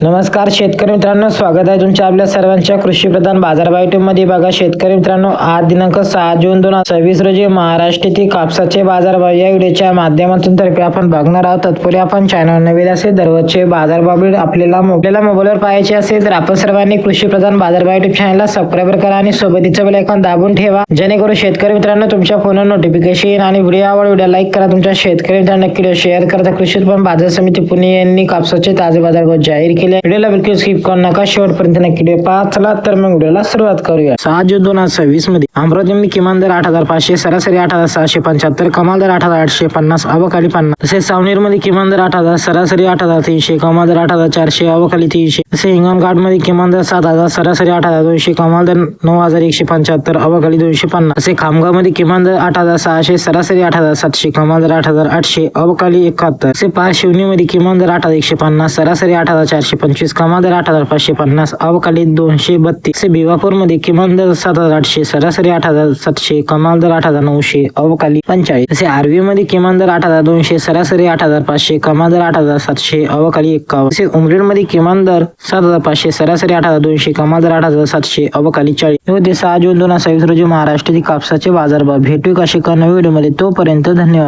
नमस्कार शेतकरी मित्रांनो, स्वागत आहे तुमच्या आपल्या सर्वांच्या कृषी प्रधान बाजारभाव युट्यूब मध्ये. बघा शेतकरी मित्रांनो, आज दिनांक 6 जून 2026 रोजी महाराष्ट्रातील कापसाचे बाजारभाव या व्हिडिओच्या माध्यमातून तर्फे आपण बघणार आहोत. तत्पूर्वी आपण चॅनल नवीन असेल दररोजचे बाजारभाव आपल्याला मोबाईलवर पाहायचे असेल तर आपण सर्वांनी कृषी प्रधान बाजारभाव युट्यूब चॅनलला सबस्क्राईब करा आणि सोबतीचं बेल आयकॉन दाबून ठेवा, जेणेकरून शेतकरी मित्रांनो तुमच्या फोनवर नोटिफिकेशन येईल. आणि व्हिडिओ लाईक करा. तुमच्या शेतकरी मित्रांना नक्की शेअर करा. कृषी उत्पन्न बाजार समिती पुणे यांनी कापसाचे ताजे बाजारभाव जाहीर केले. व्हिडिओला बिलकुल स्किप करू नका, शेवटपर्यंत नक्की व्हिडिओ पहा. चला तर मग व्हिडिओला सुरुवात करूया. 6 जून 2026 मध्ये अमरावतीमध्ये किमान दर 8,500, सरासरी 8,675, कमाल दर 8,850, अवकाली 50. तसेच सावनेर मध्ये किमान दर 8,000, सरासरी 8,300, कमाल दर 8,400, अवकाली 300. तसे हिंगणघाट मध्ये किमान दर 7,000, सरासरी 8,200, कमाल दर 9,175, अवकाली 250. तसे खामगाव मध्ये किमान दर 8,600, सरासरी 8,700, कमाल दर 8,800, अवकाली 71. तसे पारशिवनी मध्ये किमान दर 8,150, सरासरी 8,425, कमाल दर 8,550, अवकाली 232. तसे भिवापूर मध्ये किमान दर 7,800, सरासरी 8,700, कमाल दर 8,900, अवकाली 45. तसे आर्वी मध्ये किमान दर 8,200, सरासरी 8,500, कमाल दर 8,700, अवकाली 51. तसे उमरेड मध्ये किमान दर 7,500, सरासरी 8,200, कमाल दर 8,700, अवकाली 40. होते 6 जून 2026 रोजी महाराष्ट्रातील कापसाचे बाजारभाव. भेटू का नवीन व्हिडिओ मध्ये, तोपर्यंत धन्यवाद.